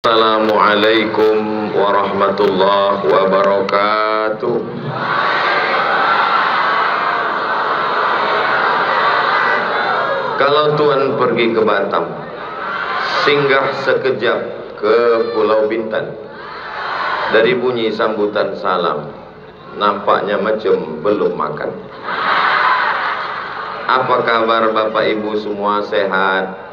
Assalamualaikum warahmatullahi wabarakatuh. Kalau Tuhan pergi ke Batam, singgah sekejap ke Pulau Bintan, dari bunyi sambutan salam, nampaknya macam belum makan. Apa kabar Bapak Ibu semua, sehat?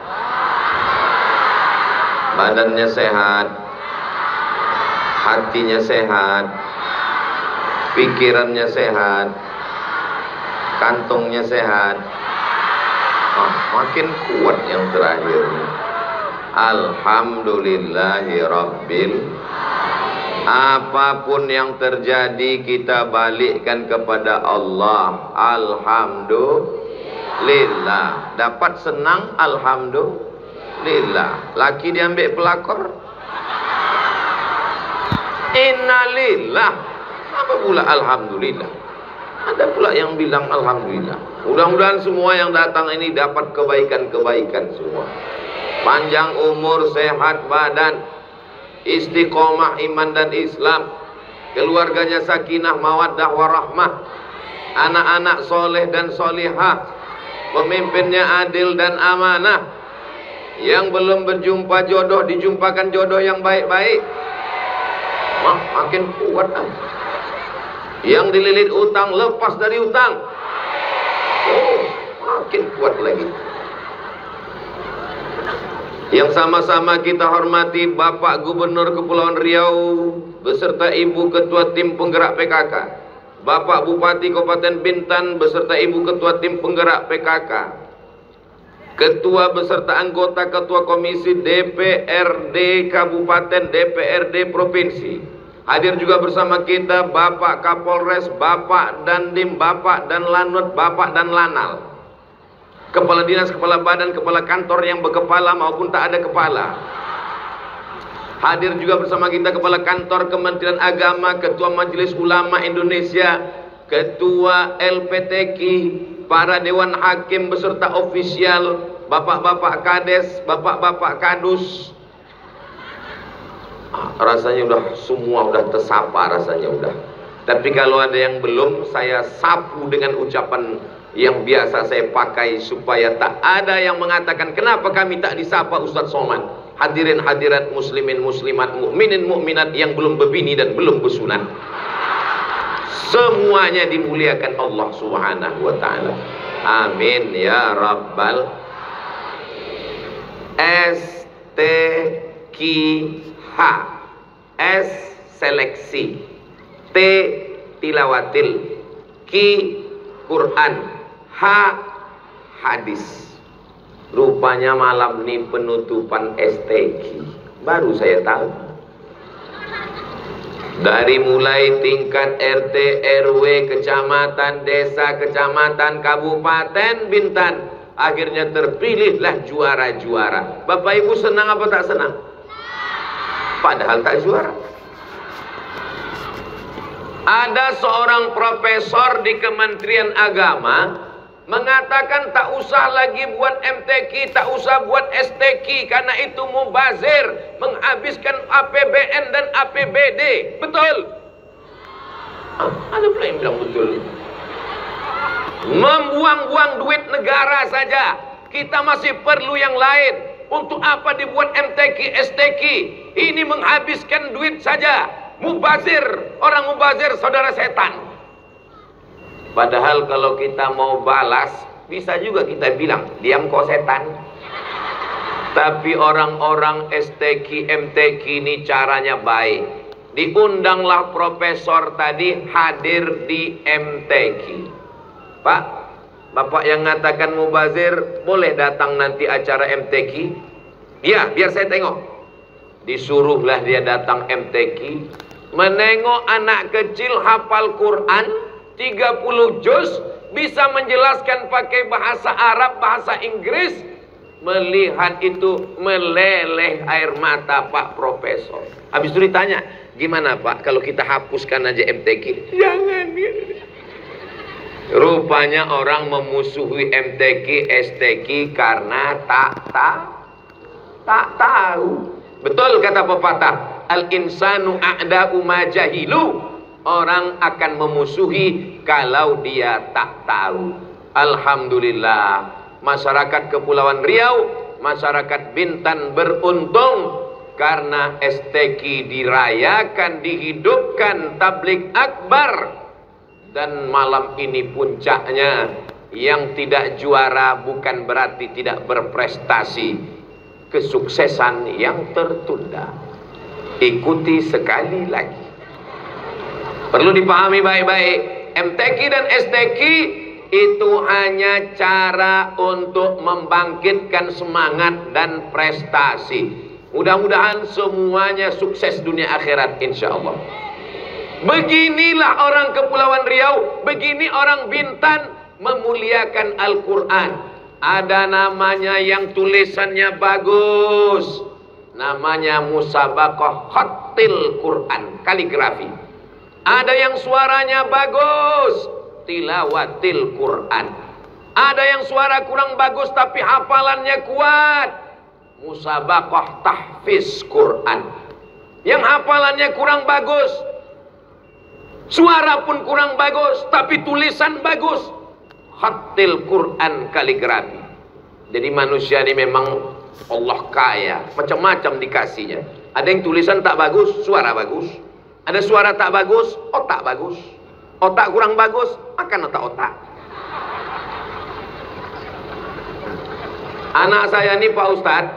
Badannya sehat, hatinya sehat, pikirannya sehat, kantongnya sehat. Makin kuat yang terakhir. Alhamdulillahi Rabbil. Apapun yang terjadi kita balikkan kepada Allah. Alhamdulillah. Dapat senang, alhamdulillah. Laki diambil pelakor, innalillah. Apa pula alhamdulillah? Ada pula yang bilang alhamdulillah. Mudah-mudahan semua yang datang ini dapat kebaikan-kebaikan semua. Panjang umur, sehat badan, istiqomah iman dan Islam, keluarganya sakinah mawaddah warahmah, anak-anak soleh dan solihah, pemimpinnya adil dan amanah. Yang belum berjumpa jodoh dijumpakan jodoh yang baik-baik. Makin kuat. Yang dililit utang lepas dari utang. Makin kuat lagi. Yang sama-sama kita hormati Bapak Gubernur Kepulauan Riau beserta Ibu Ketua Tim Penggerak PKK, Bapak Bupati Kabupaten Bintan beserta Ibu Ketua Tim Penggerak PKK, Ketua beserta anggota Ketua Komisi DPRD Kabupaten, DPRD Provinsi. Hadir juga bersama kita Bapak Kapolres, Bapak Dandim, Bapak dan Lanut, Bapak dan Lanal, Kepala Dinas, Kepala Badan, Kepala Kantor yang berkepala maupun tak ada kepala. Hadir juga bersama kita Kepala Kantor Kementerian Agama, Ketua Majelis Ulama Indonesia, Ketua LPTQ, para Dewan Hakim beserta ofisial, Bapak-bapak Kades, Bapak-bapak Kadus. Rasanya udah semua udah tersapa, rasanya udah. Tapi kalau ada yang belum, saya sapu dengan ucapan yang biasa saya pakai supaya tak ada yang mengatakan kenapa kami tak disapa Ustadz Somad. Hadirin hadirat muslimin muslimat, mukminin mukminat yang belum berbini dan belum bersunat, semuanya dimuliakan Allah Subhanahu wa taala. Amin ya rabbal. S-T-K-H, S seleksi, T tilawatil, Q Quran, H hadis. Rupanya malam ini penutupan STQ. Baru saya tahu. Dari mulai tingkat RT, RW, kecamatan, desa, kecamatan, kabupaten, Bintan, akhirnya terpilihlah juara-juara. Bapak Ibu senang apa tak senang? Padahal tak juara. Ada seorang profesor di Kementerian Agama mengatakan tak usah lagi buat MTQ, tak usah buat STQ, karena itu mubazir, menghabiskan APBN dan APBD. Betul? Ada pula yang bilang betul. Membuang-buang duit negara saja. Kita masih perlu yang lain. Untuk apa dibuat MTQ, STQ? Ini menghabiskan duit saja. Mubazir, orang mubazir saudara setan. Padahal kalau kita mau balas, bisa juga kita bilang, diam kau setan. Tapi orang-orang STQ, MTQ ini caranya baik. Diundanglah profesor tadi hadir di MTQ. Pak, Bapak yang mengatakan mubazir, boleh datang nanti acara MTQ? Ya, biar saya tengok. Disuruhlah dia datang MTQ, menengok anak kecil hafal Quran 30 juz, bisa menjelaskan pakai bahasa Arab, bahasa Inggris. Melihat itu meleleh air mata Pak Profesor. Habis itu ditanya, gimana Pak kalau kita hapuskan aja MTQ? Jangan. Rupanya orang memusuhi MTQ, STQ karena tak tahu. Betul kata pepatah, al-insanu a'da'u ma jahilu. Orang akan memusuhi kalau dia tak tahu. Alhamdulillah, masyarakat Kepulauan Riau, masyarakat Bintan beruntung karena STQ dirayakan, dihidupkan tablik akbar. Dan malam ini puncaknya, yang tidak juara bukan berarti tidak berprestasi. Kesuksesan yang tertunda. Ikuti sekali lagi. Perlu dipahami baik-baik, MTQ dan STQ itu hanya cara untuk membangkitkan semangat dan prestasi. Mudah-mudahan semuanya sukses dunia akhirat insya Allah. Beginilah orang Kepulauan Riau, begini orang Bintan memuliakan Al-Quran. Ada namanya yang tulisannya bagus, namanya musabaqah khattil Quran, kaligrafi. Ada yang suaranya bagus, tilawatil Quran. Ada yang suara kurang bagus tapi hafalannya kuat, musabaqah tahfiz Quran. Yang hafalannya kurang bagus, suara pun kurang bagus tapi tulisan bagus, khattil Quran, kaligrafi. Jadi manusia ini memang Allah kaya, macam-macam dikasihnya. Ada yang tulisan tak bagus, suara bagus. Ada suara tak bagus, otak bagus. Otak kurang bagus, makan otak-otak. Anak saya ini Pak Ustadz,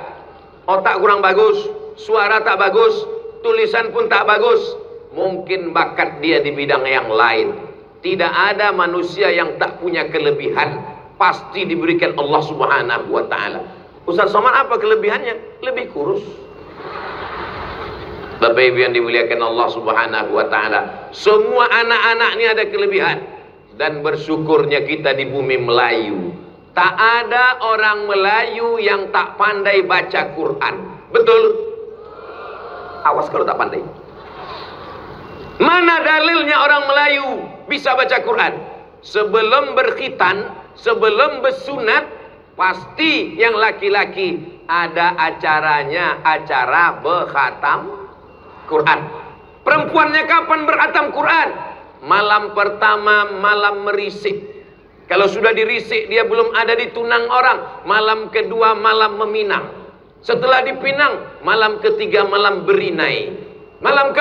otak kurang bagus, suara tak bagus, tulisan pun tak bagus. Mungkin bakat dia di bidang yang lain. Tidak ada manusia yang tak punya kelebihan, pasti diberikan Allah Subhanahu wa ta'ala. Ustaz Somad apa kelebihannya? Lebih kurus. Bapak Ibu yang dimuliakan Allah Subhanahu wa ta'ala, semua anak-anak ini ada kelebihan. Dan bersyukurnya kita di bumi Melayu, tak ada orang Melayu yang tak pandai baca Quran. Betul? Awas kalau tak pandai. Mana dalilnya orang Melayu bisa baca Quran? Sebelum berkhitan, sebelum bersunat, pasti yang laki-laki ada acaranya, acara berkhatam Quran. Perempuannya kapan berkhatam Quran? Malam pertama, malam merisik. Kalau sudah dirisik, dia belum ada di tunang orang. Malam kedua, malam meminang. Setelah dipinang, malam ketiga, malam berinai. Malam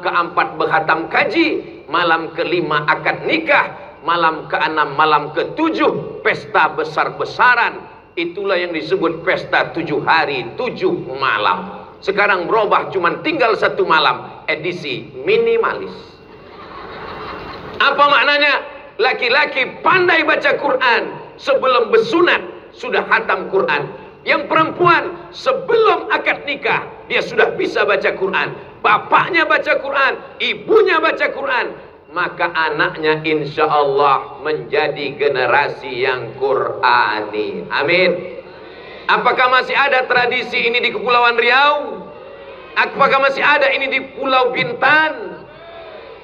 keempat berkhatam kaji. Malam kelima akad nikah. Malam keenam, malam ketujuh pesta besar-besaran. Itulah yang disebut pesta 7 hari 7 malam. Sekarang berubah, cuma tinggal 1 malam, edisi minimalis. Apa maknanya? Laki-laki pandai baca Quran, sebelum bersunat sudah khatam Quran. Yang perempuan sebelum akad nikah dia sudah bisa baca Quran. Bapaknya baca Quran, ibunya baca Quran, maka anaknya insya Allah menjadi generasi yang Qurani. Amin. Apakah masih ada tradisi ini di Kepulauan Riau? Apakah masih ada ini di Pulau Bintan?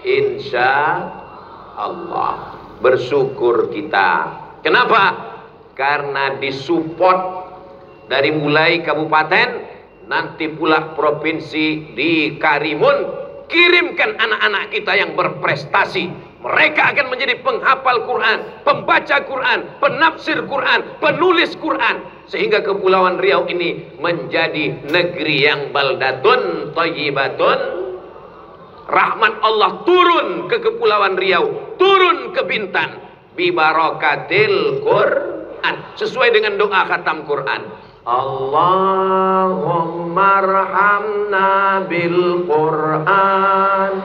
Insya Allah. Bersyukur kita. Kenapa? Karena disupport dari mulai kabupaten, nanti pula provinsi di Karimun. Kirimkan anak-anak kita yang berprestasi. Mereka akan menjadi penghafal Quran, pembaca Quran, penafsir Quran, penulis Quran. Sehingga Kepulauan Riau ini menjadi negeri yang baldatun thayyibatun. Rahmat Allah turun ke Kepulauan Riau, turun ke Bintan. Bibarakatil Quran. Sesuai dengan doa khatam Quran. Allahumma arhamna bil Quran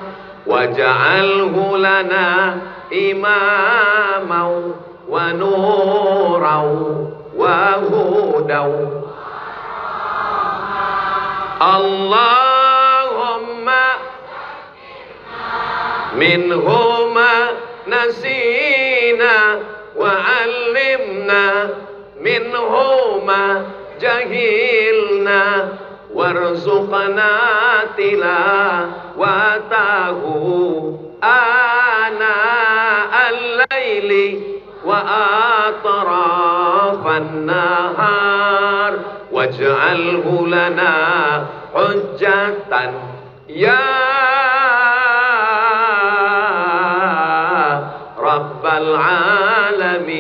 waj'alhu lana imamau wa nurau wa hudau. Allahumma minhuma nasina wa 'allimna minhuma jahilna warzuqna tilawatahu ana al-laili wa atrafan nahar waj'al waj'alhu lana hujjatan ya rabbal alamin.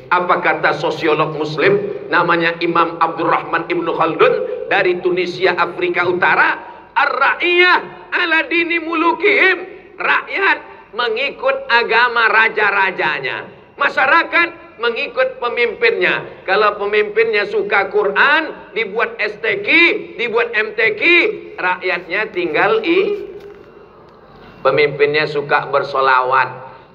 Apa kata sosiolog muslim namanya Imam Abdurrahman Ibnu Khaldun dari Tunisia, Afrika Utara? Ar-ra'iyah ala dini mulukihim. Rakyat mengikut agama raja-rajanya, masyarakat mengikut pemimpinnya. Kalau pemimpinnya suka Quran, dibuat STQ, dibuat MTQ, rakyatnya tinggal pemimpinnya suka bersolawat,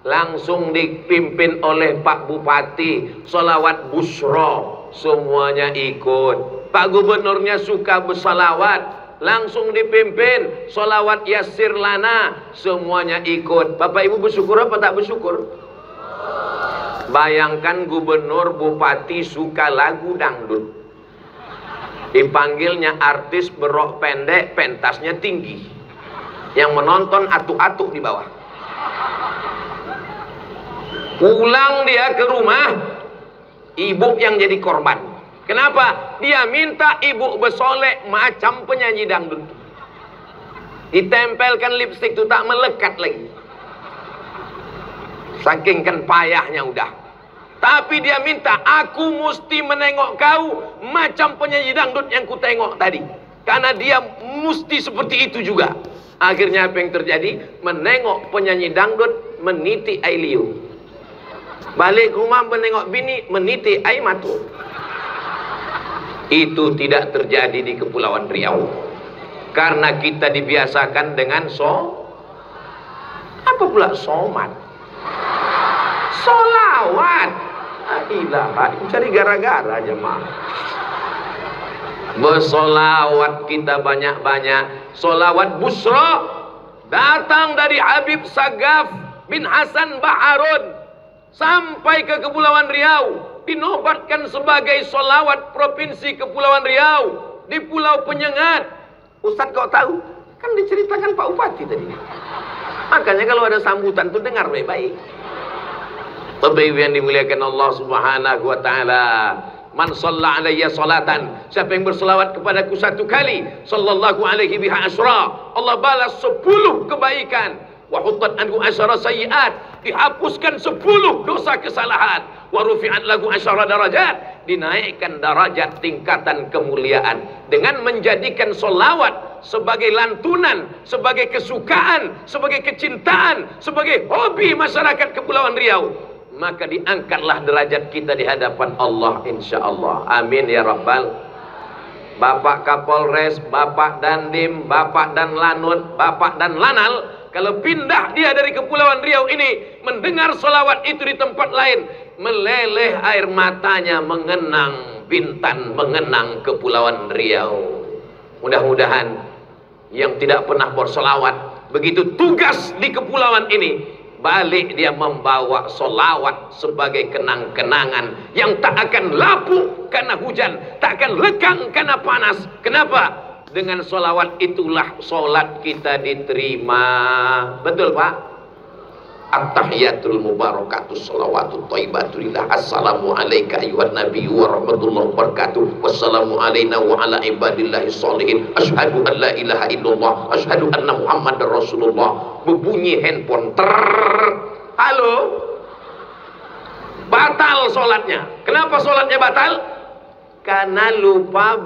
langsung dipimpin oleh Pak Bupati, solawat busro, semuanya ikut. Pak Gubernurnya suka bersolawat, langsung dipimpin solawat yassir lana, semuanya ikut. Bapak Ibu bersyukur apa tak bersyukur? Bayangkan gubernur, bupati suka lagu dangdut, dipanggilnya artis berok pendek, pentasnya tinggi, yang menonton atuk-atuk di bawah. Pulang dia ke rumah, ibu yang jadi korban. Kenapa? Dia minta ibu bersolek macam penyanyi dangdut. Ditempelkan lipstik itu tak melekat lagi, saking kan payahnya udah. Tapi dia minta, aku mesti menengok kau macam penyanyi dangdut yang ku tengok tadi, karena dia mesti seperti itu juga. Akhirnya apa yang terjadi? Menengok penyanyi dangdut meniti air liu, balik rumah menengok bini meniti air mata. Itu tidak terjadi di Kepulauan Riau, karena kita dibiasakan dengan apa pula somat, solawat. Ilaha, cari gara-gara jemaah. Bersolawat kita banyak-banyak. Solawat busra datang dari Habib Sagaf bin Hasan Baharun sampai ke Kepulauan Riau, dinobatkan sebagai solawat Provinsi Kepulauan Riau di Pulau Penyengat. Ustaz kau tahu? Kan diceritakan Pak Bupati tadi. Makanya kalau ada sambutan tuh dengar baik-baik. Bapak Ibu yang dimuliakan Allah Subhanahu wa taala, man shalla alayya salatan, siapa yang berselawat kepadaku satu kali, sallallahu alaihi biha asyra, Allah balas 10 kebaikan. Wa huttat anhu asyara sayyiat, dihapuskan 10 dosa kesalahan. Wa rufi'at lahu asyara darajat, dinaikkan derajat tingkatan kemuliaan dengan menjadikan solawat sebagai lantunan, sebagai kesukaan, sebagai kecintaan, sebagai hobi masyarakat Kepulauan Riau. Maka diangkatlah derajat kita di hadapan Allah, insyaallah. Amin ya rabbal. Bapak Kapolres, Bapak Dandim, Bapak dan Lanut, Bapak dan Lanal, kalau pindah dia dari Kepulauan Riau ini, mendengar solawat itu di tempat lain, meleleh air matanya mengenang Bintan, mengenang Kepulauan Riau. Mudah-mudahan yang tidak pernah bersolawat, begitu tugas di kepulauan ini, balik dia membawa solawat sebagai kenang-kenangan yang tak akan lapuk karena hujan, tak akan lekang karena panas. Kenapa? Dengan solawat itulah solat kita diterima. Betul Pak? At-tahiyatul mubarakatus salawatut thayyibatulillah. Assalamu alayka ayuhan nabiyyu wa rahmatullahi wa barakatuh. Wassalamu alayna wa ala ibadillahi sholihin. Asyhadu an la ilaha illallah, asyhadu anna muhammadar rasulullah. Berbunyi handphone. Halo. Batal solatnya. Kenapa solatnya batal? Karena lupa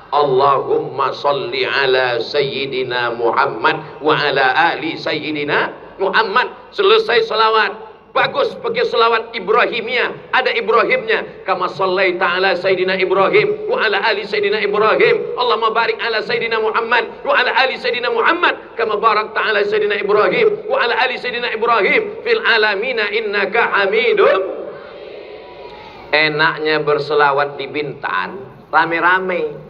Allahumma salli ala sayyidina Muhammad wa ala ali sayyidina Muhammad. Selesai salawat, bagus pakai salawat Ibrahimiyah, ada Ibrahimnya. Kama sallaita ala sayyidina Ibrahim wa ala ali sayyidina Ibrahim. Allahumma barik ala sayyidina Muhammad wa ala ali sayyidina Muhammad kama barakta ala sayyidina Ibrahim wa ala ali sayyidina Ibrahim fil alamina innaka hamidum. Enaknya berselawat di Bintan rame-rame.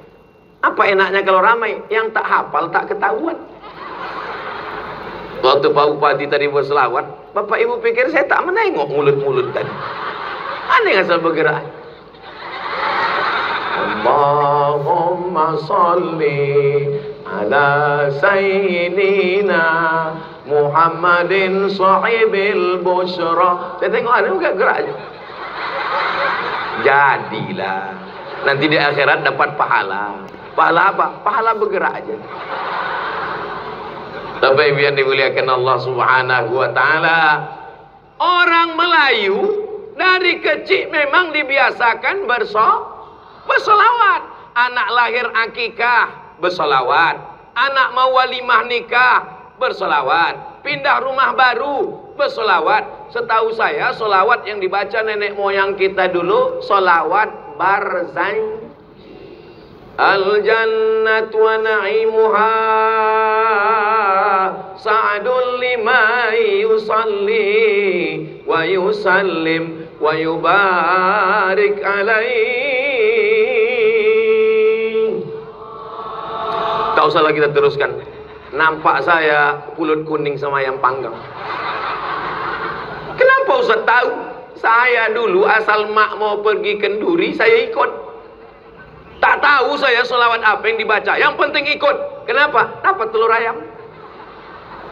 Apa enaknya kalau ramai? Yang tak hafal tak ketahuan. Waktu Pak Bupati tadi berselawat, Bapak Ibu pikir saya tak menengok mulut-mulut tadi. Aneh asal bergerak. Allahumma salli ala sayyidina Muhammadin sahibil busyra. Saya tengok ada bukan gerak aja. Jadilah. Nanti di akhirat dapat pahala. Pahala apa? Pahala bergerak aja. Tapi biar dimuliakan Allah Subhanahu wa taala. Orang Melayu dari kecil memang dibiasakan bersolawat. Anak lahir akikah bersolawat. Anak mau walimah nikah bersolawat. Pindah rumah baru bersolawat. Setahu saya solawat yang dibaca nenek moyang kita dulu solawat barzan. Al-jannatu wa na'imuha sa'adun liman yusalli wa yusallim wa yubarik alaih. Tak usahlah kita teruskan. Nampak saya pulut kuning sama ayam panggang. Kenapa Ustaz tahu? Saya dulu asal mak mau pergi kenduri, saya ikut. Tak tahu saya selawat apa yang dibaca. Yang penting ikut. Kenapa? Dapat telur ayam.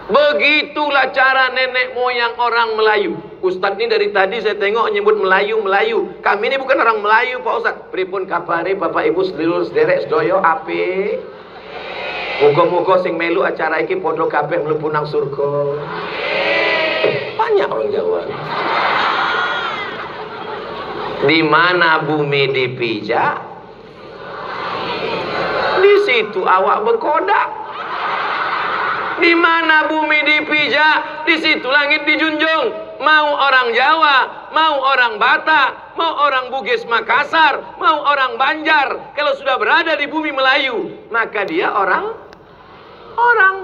Begitulah cara nenek moyang orang Melayu. Ustaz ini dari tadi saya tengok nyebut Melayu. Kami ini bukan orang Melayu Pak Ustaz. Pripun kabare Bapak Ibu sedulur sederek sedoyo ape? Muga-muga sing melu acara iki padha kabeh mlebu nang surga. Banyak orang Jawa. Di mana bumi dipijak, di situ awak berkodak. Di mana bumi dipijak, di situ langit dijunjung. Mau orang Jawa, mau orang Batak, mau orang Bugis Makassar, mau orang Banjar, kalau sudah berada di bumi Melayu, maka dia orang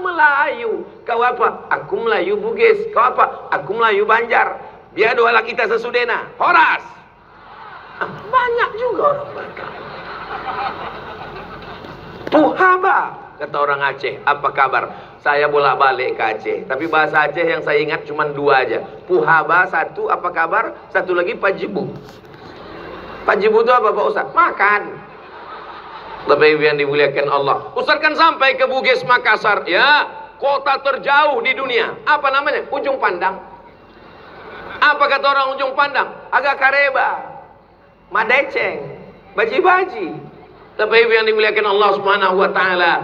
Melayu. Kau apa? Aku Melayu Bugis. Kau apa? Aku Melayu Banjar. Biar dua laki kita sesudena. Horas. Banyak juga orang Batak. Puhaba, kata orang Aceh. Apa kabar? Saya bolak-balik ke Aceh, tapi bahasa Aceh yang saya ingat cuma dua aja. Puhaba satu, apa kabar? Satu lagi pajibu. Pajibu itu apa Pak Ustaz? Makan. Tapi yang dimuliakan Allah, Ustaz kan sampai ke Bugis Makassar, ya, kota terjauh di dunia. Apa namanya? Ujung Pandang. Apa kata orang Ujung Pandang? Agak kareba, madeceng, baji-baji. Tapi yang dimuliakan Allah Subhanahu wa taala,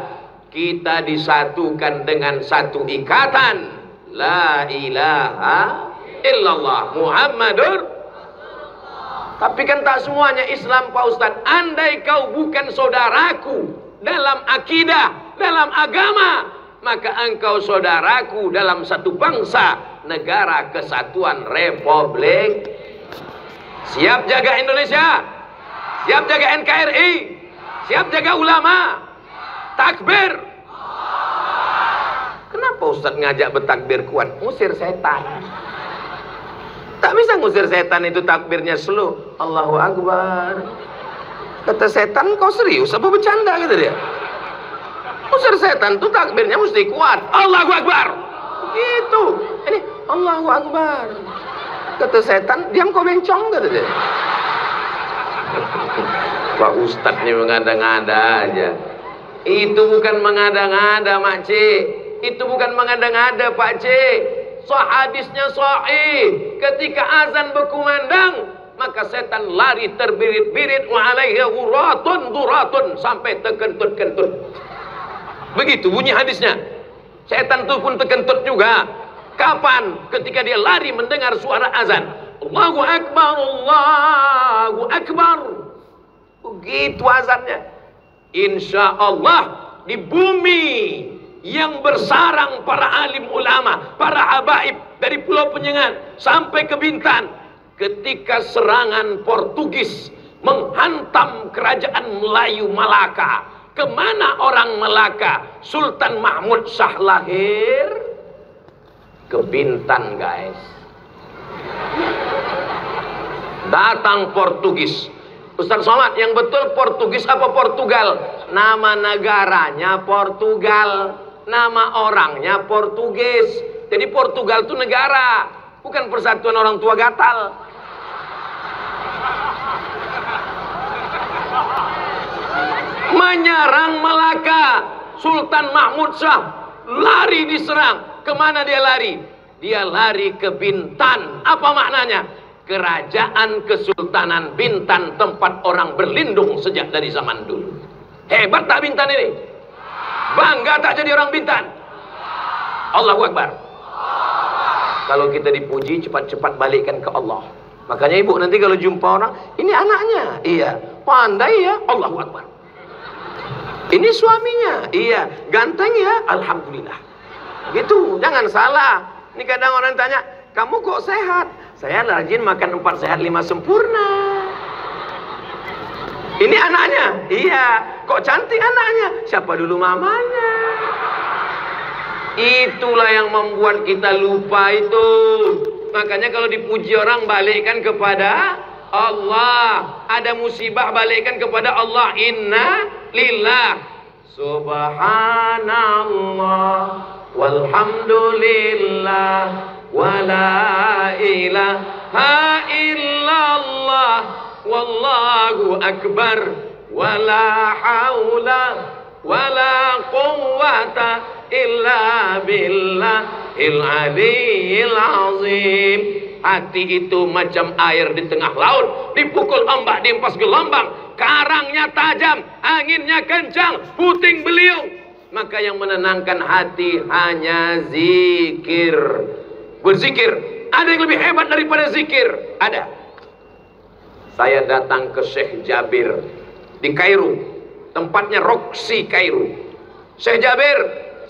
kita disatukan dengan satu ikatan, la ilaha illallah Muhammadur. Tapi kan tak semuanya Islam Pak Ustaz. Andai kau bukan saudaraku dalam akidah, dalam agama, maka engkau saudaraku dalam satu bangsa, negara kesatuan Republik. Siap jaga Indonesia? Siap jaga NKRI? Siap jaga ulama? Takbir. Kenapa Ustaz ngajak bertakbir kuat? Usir setan. Tak bisa ngusir setan itu takbirnya slow. Allahu Akbar. Kata setan, kau serius apa bercanda? Kata dia. Usir setan itu takbirnya mesti kuat. Allahu Akbar. Gitu. Ini Allahu Akbar. Kata setan, diam kau bencong, kata dia. Pak Ustadz ini mengada-ngada aja. Itu bukan mengada-ngada Mak Cik. Itu bukan mengada-ngada Pak Cik. Hadisnya sahih. Ketika azan berkumandang, maka setan lari terbirit-birit, wa alaihi ghuratun duratun, sampai terkentut-kentut. Begitu bunyi hadisnya. Setan itu pun terkentut juga. Kapan? Ketika dia lari mendengar suara azan. Allahu Akbar, Allahu Akbar. Begitu azannya. Insya Allah di bumi yang bersarang para alim ulama, para habaib dari Pulau Penyengat sampai ke Bintan, ketika serangan Portugis menghantam kerajaan Melayu Malaka, kemana orang Malaka? Sultan Mahmud Shah lahir ke Bintan, guys. Datang Portugis. Ustaz Somad, yang betul Portugis apa Portugal? Nama negaranya Portugal, nama orangnya Portugis. Jadi Portugal itu negara, bukan persatuan orang tua gatal. Menyerang Malaka, Sultan Mahmud Shah lari diserang. Kemana dia lari? Dia lari ke Bintan. Apa maknanya? kerajaan Kesultanan Bintan, tempat orang berlindung sejak dari zaman dulu. Hebat tak Bintan ini? Bangga tak jadi orang Bintan? Allahu Akbar. Kalau kita dipuji, cepat-cepat balikkan ke Allah. Makanya ibu nanti kalau jumpa orang, ini anaknya, iya, pandai ya, Allahu Akbar. Ini suaminya, iya, ganteng ya, alhamdulillah. Gitu, jangan salah. Ini kadang orang tanya, kamu kok sehat? Saya rajin makan 4 sehat 5 sempurna. Ini anaknya, iya, kok cantik anaknya? Siapa dulu mamanya? Itulah yang membuat kita lupa itu. Makanya kalau dipuji orang, balikkan kepada Allah. Ada musibah, balikkan kepada Allah. Inna lillah. Subhanallah walhamdulillah wala ilaha illallah wallahu akbar wala haula wala quwwata illa billahil aliyyil azim. Hati itu macam air di tengah laut, dipukul ombak, dihempas gelombang, karangnya tajam, anginnya kencang, puting beliung. Maka yang menenangkan hati hanya zikir. Berzikir. Ada yang lebih hebat daripada zikir? Ada. Saya datang ke Syekh Jabir di Kairo, tempatnya Roxy Kairo. Syekh Jabir,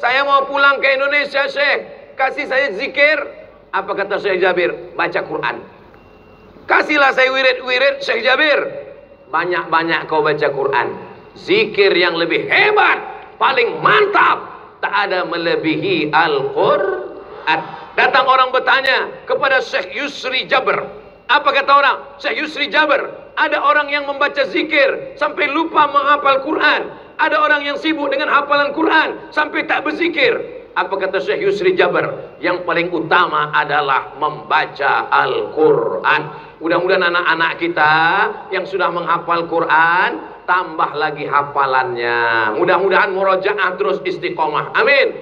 saya mau pulang ke Indonesia, Syekh, kasih saya zikir. Apa kata Syekh Jabir? Baca Quran. Kasihlah saya wirid-wirid, Syekh Jabir. Banyak-banyak kau baca Quran. Zikir yang lebih hebat, paling mantap, tak ada melebihi Al-Quran. Datang orang bertanya kepada Syekh Yusri Jabir. Apa kata orang? Syekh Yusri Jabir, ada orang yang membaca zikir sampai lupa menghafal Quran. Ada orang yang sibuk dengan hafalan Quran sampai tak berzikir. Apa kata Syekh Yusri Jabir? Yang paling utama adalah membaca Al-Quran. Mudah-mudahan anak-anak kita yang sudah menghafal Quran, tambah lagi hafalannya. Mudah-mudahan murojaah terus istiqomah. Amin.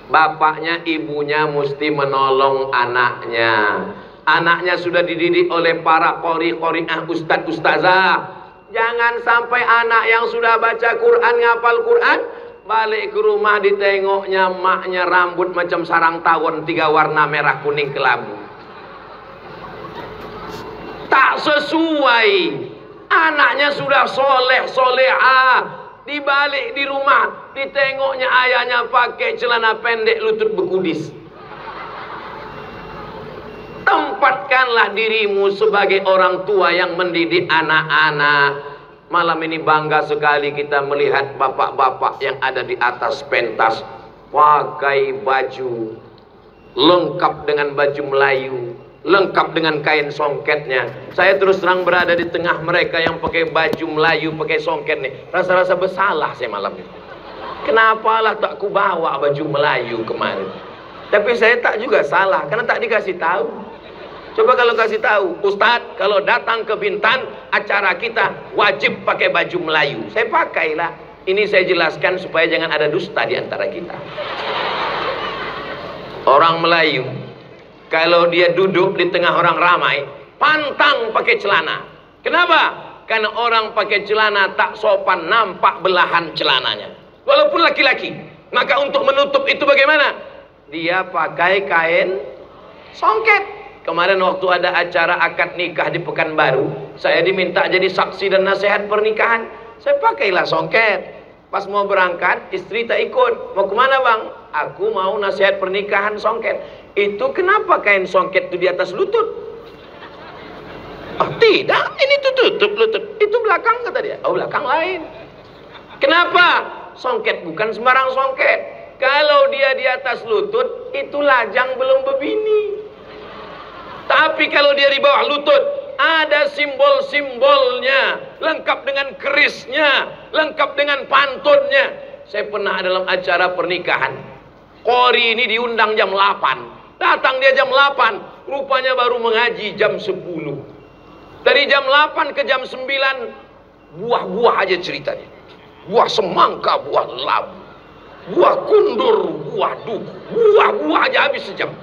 Bapaknya, ibunya mesti menolong anaknya. Anaknya sudah dididik oleh para qori-qori'ah, ustadz-ustazah. Jangan sampai anak yang sudah baca Quran, ngapal Quran, balik ke rumah ditengoknya maknya rambut macam sarang tawon 3 warna merah kuning kelabu. Tak sesuai. Anaknya sudah soleh solehah, dibalik di rumah ditengoknya ayahnya pakai celana pendek lutut bekudis. Tempatkanlah dirimu sebagai orang tua yang mendidik anak-anak. Malam ini bangga sekali kita melihat bapak-bapak yang ada di atas pentas pakai baju lengkap dengan baju Melayu, lengkap dengan kain songketnya. Saya terus terang berada di tengah mereka yang pakai baju Melayu, pakai songket nih. Rasa-rasa bersalah saya malam ini. Kenapa lah tak ku bawa baju Melayu kemarin? Tapi saya tak juga salah karena tak dikasih tahu. Coba kalau kasih tahu, Ustadz, kalau datang ke Bintan, acara kita wajib pakai baju Melayu. Saya pakailah. Ini saya jelaskan supaya jangan ada dusta di antara kita. Orang Melayu, kalau dia duduk di tengah orang ramai, pantang pakai celana. Kenapa? Karena orang pakai celana tak sopan, nampak belahan celananya. Walaupun laki-laki. Maka untuk menutup itu bagaimana? Dia pakai kain songket. Kemarin waktu ada acara akad nikah di Pekanbaru, saya diminta jadi saksi dan nasihat pernikahan. Saya pakailah songket. Pas mau berangkat, istri tak ikut. Mau kemana bang? Aku mau nasihat pernikahan songket. Itu kenapa kain songket itu di atas lutut? Oh tidak, ini tuh tutup lutut. Itu belakang kata dia. Oh belakang lain. Kenapa? Songket bukan sembarang songket. Kalau dia di atas lutut, itu lajang belum berbini. Tapi kalau dia di bawah lutut, ada simbol-simbolnya, lengkap dengan kerisnya, lengkap dengan pantunnya. Saya pernah dalam acara pernikahan, qori ini diundang jam 8. Datang dia jam 8, rupanya baru mengaji jam 10. Dari jam 8 ke jam 9, buah-buah aja ceritanya. Buah semangka, buah labu, buah kundur, buah duku. Buah-buah aja habis sejam.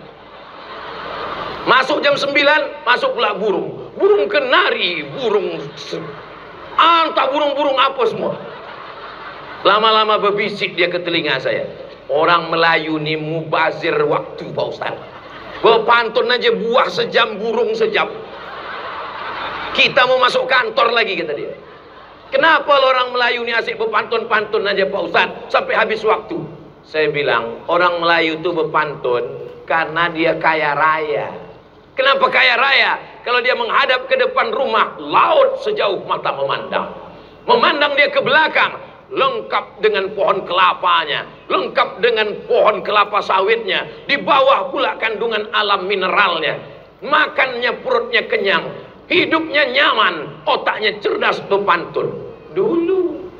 Masuk jam 9, masuk pula burung. Burung kenari, burung entah burung-burung apa semua. Lama-lama berbisik dia ke telinga saya. Orang Melayu ni mubazir waktu Pak Ustaz. Berpantun aja buah sejam, burung sejam. Kita mau masuk kantor lagi, kata dia. Kenapa orang Melayu ni asyik berpantun-pantun aja Pak Ustaz sampai habis waktu? Saya bilang, orang Melayu itu berpantun karena dia kaya raya. Kenapa kaya raya? Kalau dia menghadap ke depan rumah, laut sejauh mata memandang. Memandang dia ke belakang, lengkap dengan pohon kelapanya, lengkap dengan pohon kelapa sawitnya. Di bawah pula kandungan alam mineralnya. Makannya perutnya kenyang, hidupnya nyaman, otaknya cerdas berpantun. Dulu.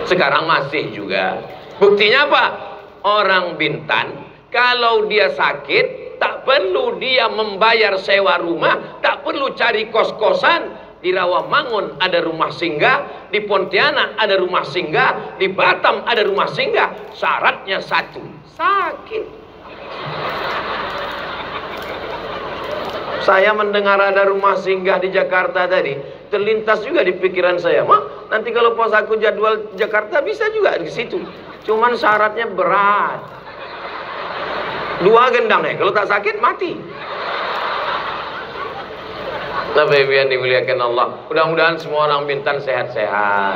Sekarang masih juga. Buktinya apa? Orang Bintan, kalau dia sakit, tak perlu dia membayar sewa rumah, tak perlu cari kos-kosan. Di Rawamangun ada rumah singgah, di Pontianak ada rumah singgah, di Batam ada rumah singgah. Syaratnya satu, sakit. Saya mendengar ada rumah singgah di Jakarta tadi, terlintas juga di pikiran saya, Mak, nanti kalau pos aku jadwal Jakarta bisa juga di situ. Cuman syaratnya berat. 2 gendang ya, kalau tak sakit mati. Tapi yang dimuliakan Allah, mudah-mudahan semua orang Bintan sehat-sehat.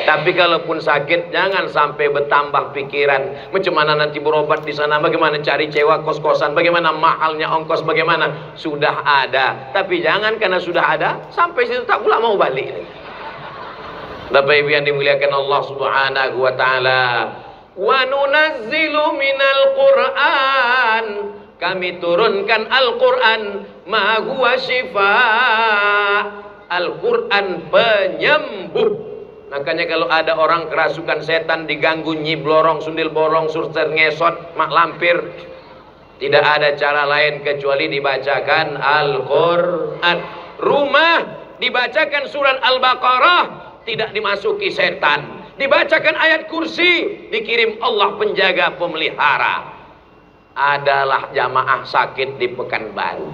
Tapi kalaupun sakit, jangan sampai bertambah pikiran. Macam mana nanti berobat di sana, bagaimana cari sewa kos-kosan, bagaimana mahalnya ongkos, bagaimana. Sudah ada. Tapi jangan karena sudah ada, sampai situ tak pula mau balik. Tapi yang dimuliakan Allah Subhanahu wa ta'ala, wa nunazzilu minal Qur'an, kami turunkan Al-Quran, ma huwa syifa, Al-Quran penyembuh. Makanya kalau ada orang kerasukan setan, diganggu, nyi blorong, sundil borong, surter ngesot, mak lampir, tidak ada cara lain kecuali dibacakan Al-Quran. Rumah dibacakan surat Al-Baqarah, tidak dimasuki setan. Dibacakan ayat kursi, dikirim Allah penjaga pemelihara. Adalah jamaah sakit di Pekanbaru,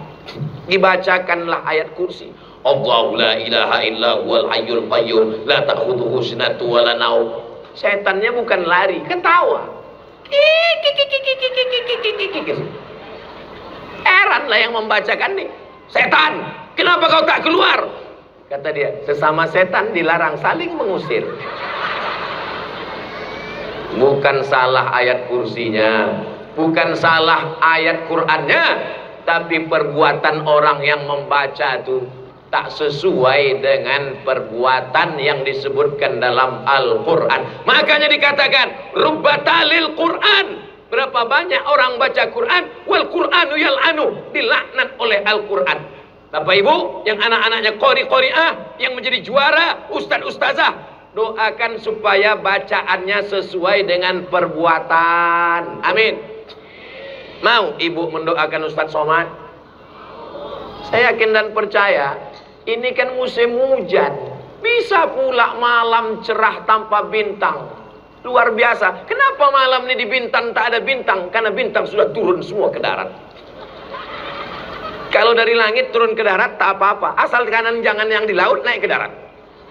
dibacakanlah ayat kursi. Allahu la ilaha illa huwal hayyul qayyum la ta'khudhuhu sinatun wa la naum. Setannya bukan lari, ketawa. Heranlah yang membacakan nih. Setan, kenapa kau tak keluar? Kata dia, sesama setan dilarang saling mengusir. Bukan salah ayat kursinya, bukan salah ayat Qur'annya, tapi perbuatan orang yang membaca itu tak sesuai dengan perbuatan yang disebutkan dalam Al-Quran. Makanya dikatakan rubbatalil Quran. Berapa banyak orang baca Quran, wal Qur'anu yal'anu, dilaknat oleh Al-Quran. Bapak Ibu yang anak-anaknya qori-qori'ah, yang menjadi juara, ustaz-ustazah, doakan supaya bacaannya sesuai dengan perbuatan. Amin. Mau ibu mendoakan Ustaz Somad? Saya yakin dan percaya, ini kan musim hujan, bisa pula malam cerah tanpa bintang. Luar biasa. Kenapa malam ini di Bintan tak ada bintang? Karena bintang sudah turun semua ke darat. Kalau dari langit turun ke darat tak apa-apa, asal kanan jangan yang di laut naik ke darat.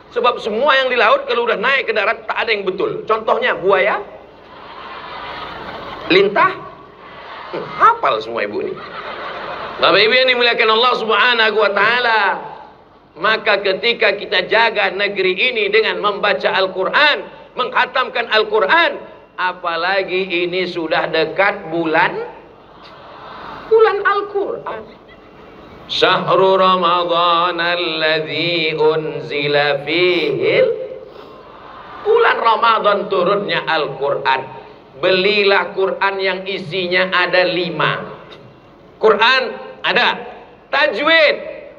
Sebab semua yang di laut kalau udah naik ke darat tak ada yang betul. Contohnya buaya, lintah, hafal semua ibu ini. Bapak Ibu yang dimuliakan Allah Subhanahu wa ta'ala, maka ketika kita jaga negeri ini dengan membaca Al-Quran, menghatamkan Al-Quran, apalagi ini sudah dekat bulan Al-Quran. Syahrul Ramadhan alladzi unzila fihil, bulan Ramadan turunnya Al-Quran. Belilah Quran yang isinya ada 5. Quran ada tajwid,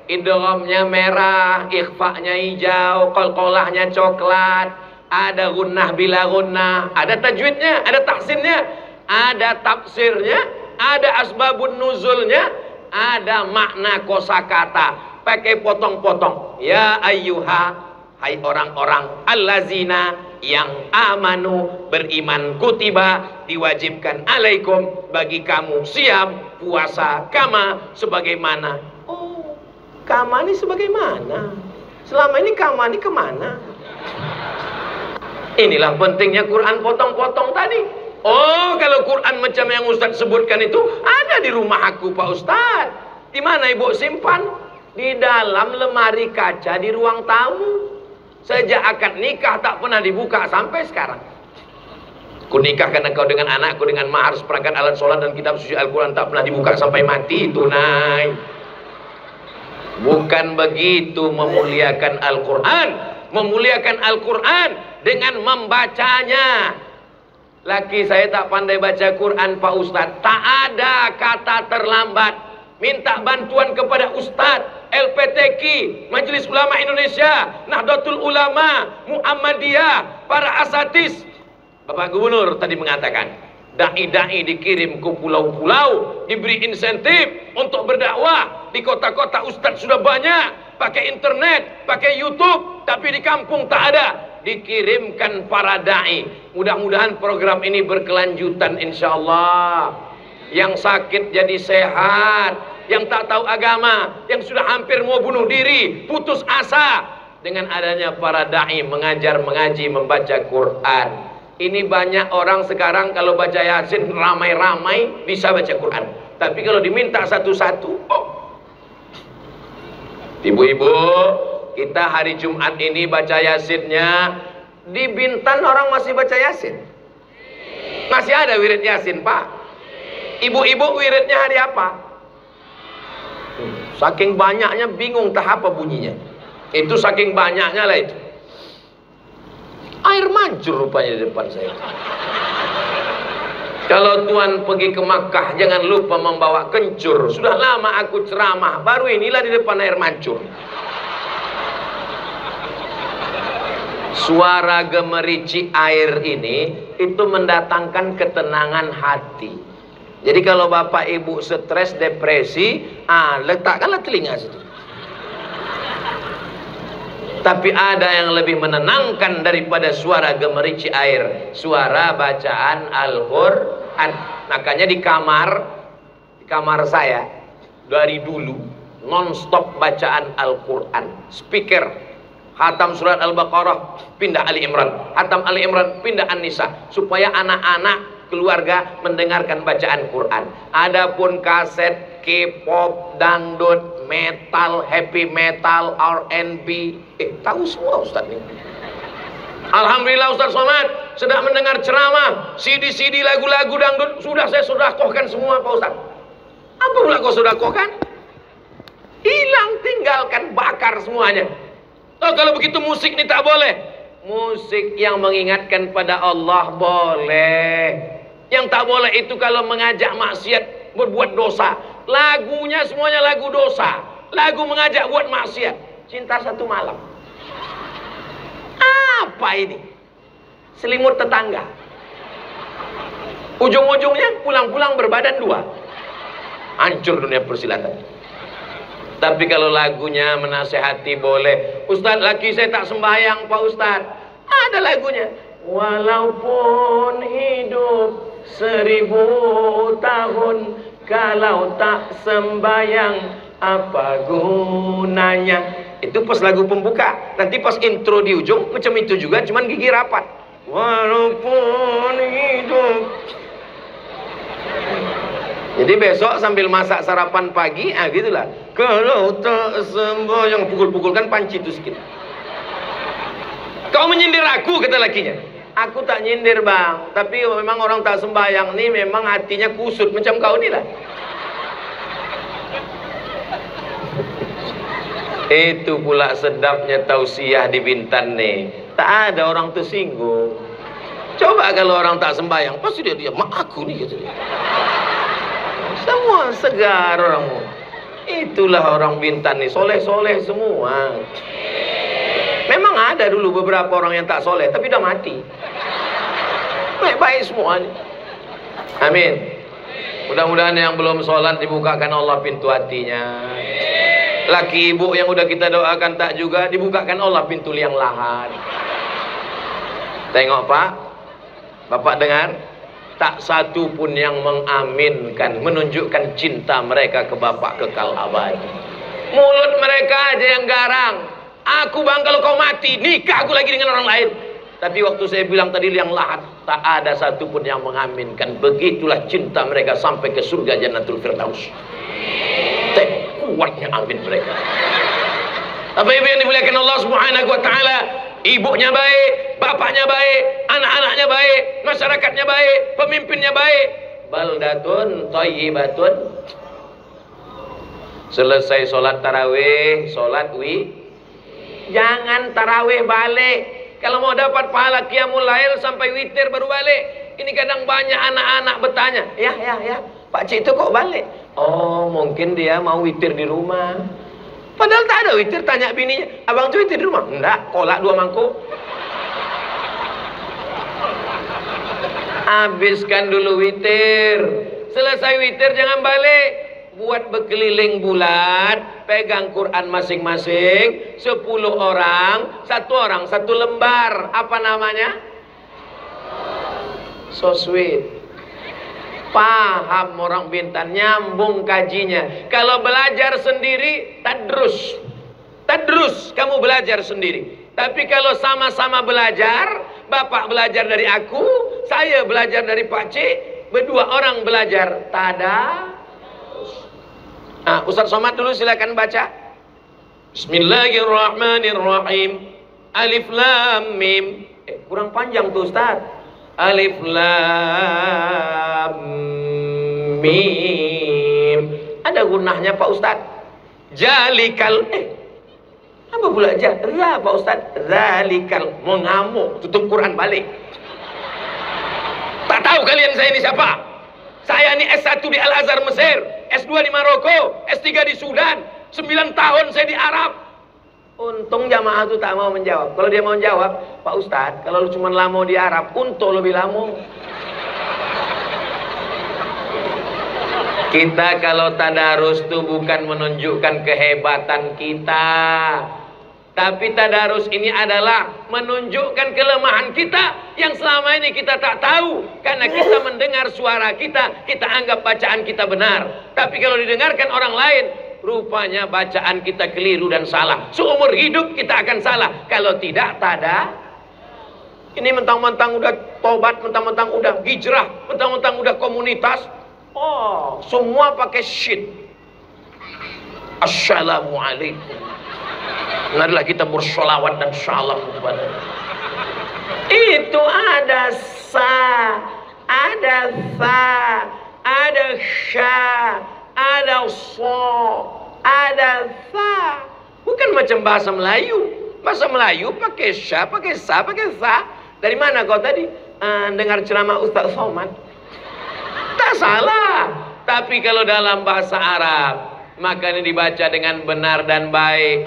idghamnya merah, ikhfa'nya hijau, qalqalahnya coklat, ada gunnah bila gunnah, ada tajwidnya, ada tahsinnya, ada tafsirnya, ada asbabun nuzulnya, ada makna kosakata, pakai potong-potong. Ya ayyuha, hai orang-orang, allazina yang amanu, beriman, kutiba, diwajibkan alaikum, bagi kamu siam puasa kama sebagaimana. Oh, kama ini sebagaimana? Selama ini kama ini kemana? Inilah pentingnya Quran potong-potong tadi. Oh, kalau Quran macam yang Ustaz sebutkan itu ada di rumah aku Pak Ustaz. Di mana ibu simpan? Di dalam lemari kaca di ruang tamu. Sejak akad nikah tak pernah dibuka sampai sekarang. Ku nikahkan engkau dengan anakku dengan mahar seperangkat alat sholat dan kitab suci Al-Quran, tak pernah dibuka sampai mati. Tunai. Bukan begitu memuliakan Al-Quran. Memuliakan Al-Quran dengan membacanya. Laki saya tak pandai baca Quran Pak Ustadz. Tak ada kata terlambat. Minta bantuan kepada Ustadz, LPTQ, Majelis Ulama Indonesia, Nahdlatul Ulama, Muhammadiyah, para asatis. Bapak Gubernur tadi mengatakan, dai-dai dikirim ke pulau-pulau, diberi insentif untuk berdakwah. Di kota-kota Ustadz sudah banyak, pakai internet, pakai YouTube, tapi di kampung tak ada. Dikirimkan para dai. Mudah-mudahan program ini berkelanjutan insyaallah. Yang sakit jadi sehat, yang tak tahu agama, yang sudah hampir mau bunuh diri, putus asa. Dengan adanya para dai mengajar, mengaji, membaca Quran. Ini banyak orang sekarang kalau baca Yasin ramai-ramai bisa baca Quran. Tapi kalau diminta satu-satu, oh. Ibu-ibu, kita hari Jumat ini baca Yasinnya. Di Bintan orang masih baca Yasin. Masih ada wirid Yasin, Pak. Ibu-ibu wiridnya hari apa? Saking banyaknya bingung tak apa bunyinya. Itu saking banyaknya lah itu. Air mancur rupanya di depan saya. Kalau Tuhan pergi ke Makkah jangan lupa membawa kencur. Sudah lama aku ceramah, baru inilah di depan air mancur. Suara gemerici air ini itu mendatangkan ketenangan hati. Jadi kalau bapak ibu stres, depresi, letakkanlah telinga situ. Tapi ada yang lebih menenangkan daripada suara gemerici air, suara bacaan Al-Quran. Makanya di kamar saya dari dulu non-stop bacaan Al-Quran. Speaker, hatam surat Al-Baqarah, pindah Ali Imran, hatam Ali Imran, pindah An-Nisa, supaya anak-anak keluarga mendengarkan bacaan Quran. Adapun kaset K-pop, dangdut, metal, happy metal, R&B, tahu semua Ustaz ini. Alhamdulillah Ustaz Somad sedang mendengar ceramah, CD-CD lagu-lagu dangdut sudah saya sedekahkan semua Pak Ustaz. Apa pula kau sedekahkan? Hilang, tinggalkan, bakar semuanya. Oh, kalau begitu musik ini tak boleh. Musik yang mengingatkan pada Allah boleh. Yang tak boleh itu kalau mengajak maksiat, berbuat dosa. Lagunya semuanya lagu dosa. Lagu mengajak buat maksiat. Cinta Satu Malam. Apa ini? Selimut tetangga. Ujung-ujungnya pulang-pulang berbadan dua. Hancur dunia persilatan. Tapi kalau lagunya menasehati boleh. Ustaz, laki saya tak sembahyang Pak Ustaz. Ada lagunya. Walaupun hidup 1000 tahun, kalau tak sembahyang apa gunanya? Itu pas lagu pembuka. Nanti pas intro di ujung macam itu juga, cuman gigi rapat. Walaupun hidup. Jadi besok sambil masak sarapan pagi, gitulah. Kalau tak sembahyang, pukul-pukulkan panci itu sedikit. Kau menyindir aku, kata lakinya. Aku tak nyindir bang, tapi memang orang tak sembahyang nih memang hatinya kusut macam kau ni lah. Itu pula sedapnya tausiah di Bintan nih. Tak ada orang tersinggung. Coba kalau orang tak sembahyang, pasti dia mak aku nih gitu. Semua segar orang. Itulah orang Bintan nih, soleh-soleh semua. Memang ada dulu beberapa orang yang tak soleh, tapi dah mati. Baik-baik semuanya. Amin. Mudah-mudahan yang belum sholat dibukakan Allah pintu hatinya. Laki ibu yang udah kita doakan tak juga, dibukakan Allah pintu liang lahat. Tengok Pak, Bapak dengar, tak satu pun yang mengaminkan, menunjukkan cinta mereka ke Bapak kekal abadi. Mulut mereka aja yang garang. Aku bang kalau kau mati, nikah aku lagi dengan orang lain. Tapi waktu saya bilang tadi yang lahat, tak ada satu pun yang mengaminkan. Begitulah cinta mereka sampai ke surga Jannatul Firdaus. Kuatnya amin mereka. Apa ibu yang dimuliakan Allah Subhanahu wa taala, ibunya baik, bapaknya baik, anak-anaknya baik, masyarakatnya baik, pemimpinnya baik. Baldatun thayyibatun. Selesai sholat tarawih, sholat jangan tarawih balik. Kalau mau dapat pahala qiyamul lail sampai witir baru balik. Ini kadang banyak anak-anak bertanya, ya, Pak Cik itu kok balik? Oh, mungkin dia mau witir di rumah. Padahal tak ada witir, tanya bininya, abang tuh witir di rumah? Enggak, kolak 2 mangkuk. Habiskan dulu witir. Selesai witir jangan balik. Buat berkeliling bulat, pegang Quran masing-masing, 10 orang, satu lembar. Apa namanya? So sweet. Paham orang Bintan, nyambung kajinya. Kalau belajar sendiri, tadrus, kamu belajar sendiri. Tapi kalau sama-sama belajar, Bapak belajar dari aku, saya belajar dari Pak Cik, berdua orang belajar Nah, Ustaz Somad dulu silakan baca. Bismillahirrahmanirrahim. Alif Lam Mim. Kurang panjang tuh Ustaz. Alif Lam Mim. Ada gunahnya Pak Ustaz. Jalikal. Apa pula Ra Pak Ustaz? Zalikal. Mengamuk. Tutup Quran balik. Tak tahu kalian saya ini siapa? Saya ini S1 di Al-Azhar Mesir, S2 di Maroko, S3 di Sudan, 9 tahun saya di Arab. Untung jamaah itu tak mau menjawab. Kalau dia mau jawab, Pak Ustadz, kalau lu cuma lama di Arab, untung lebih lama. Kita kalau tadarus itu bukan menunjukkan kehebatan kita, tapi tadarus ini adalah menunjukkan kelemahan kita yang selama ini kita tak tahu. Karena kita mendengar suara kita, kita anggap bacaan kita benar. Tapi kalau didengarkan orang lain, rupanya bacaan kita keliru dan salah. Seumur hidup kita akan salah. Kalau tidak, ini mentang-mentang udah tobat, mentang-mentang udah hijrah, mentang-mentang udah komunitas. Oh, semua pakai shit. Assalamualaikum. Marilah kita bersolawat dan salam kepada itu. Ada sa, ada tha, ada sya, ada so, ada tha. Bukan macam bahasa Melayu. Bahasa Melayu pakai sya, pakai sa, pakai tha. Dari mana kau tadi dengar ceramah Ustaz Somad? Tak salah. Tapi kalau dalam bahasa Arab, maka ini dibaca dengan benar dan baik.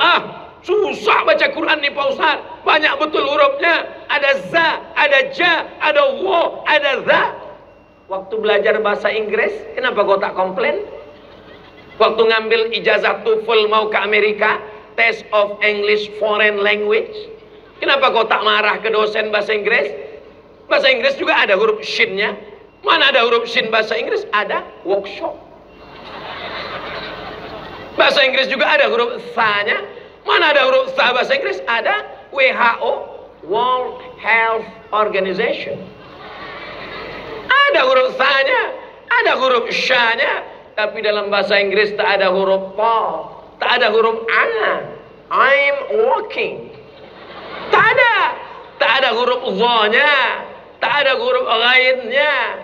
Susah baca Quran nih Pak Ustaz. Banyak betul hurufnya. Ada za, ada ja, ada wo, ada za. Waktu belajar bahasa Inggris, kenapa kau tak komplain? Waktu ngambil ijazah TOEFL mau ke Amerika, Test of English Foreign Language, kenapa kau tak marah ke dosen bahasa Inggris? Bahasa Inggris juga ada huruf shin-nya. Mana ada huruf shin bahasa Inggris? Ada workshop. Bahasa Inggris juga ada huruf sa-nya. Mana ada huruf sa bahasa Inggris? Ada WHO, World Health Organization. Ada huruf sa-nya, ada huruf sya-nya. Tapi dalam bahasa Inggris tak ada huruf pa, tak ada huruf a. I'm walking. Tak ada huruf za-nya, tak ada huruf ghain-nya.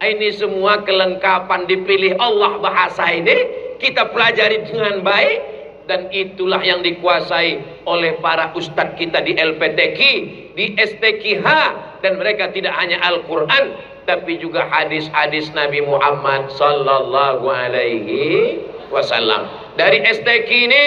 Ini semua kelengkapan dipilih Allah bahasa ini. Kita pelajari dengan baik. Dan itulah yang dikuasai oleh para ustadz kita di LPTQ, di STQH. Dan mereka tidak hanya Al-Quran, tapi juga hadis-hadis Nabi Muhammad sallallahu alaihi wasallam. Dari STQ ini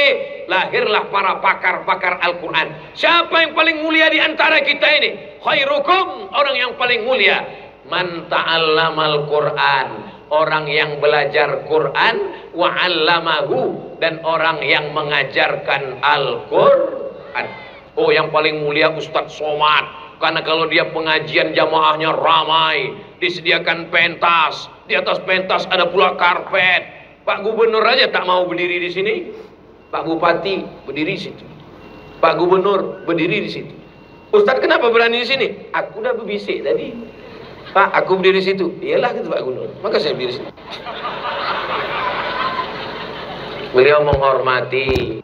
lahirlah para pakar-pakar Al-Quran. Siapa yang paling mulia di antara kita ini? Khairukum, orang yang paling mulia, man ta'allamal Quran, orang yang belajar Quran, wa 'allamahu, dan orang yang mengajarkan Al-Quran. Oh, yang paling mulia Ustaz Somad, Karena kalau dia pengajian jamaahnya ramai, disediakan pentas, di atas pentas ada pula karpet. Pak Gubernur aja tak mau berdiri di sini. Pak Bupati berdiri di situ. Pak Gubernur berdiri di situ. Ustadz kenapa berani di sini? Aku udah berbisik tadi. Pak, aku berdiri di situ. Iyalah kata Pak Gubernur. Maka saya berdiri di situ. Beliau menghormati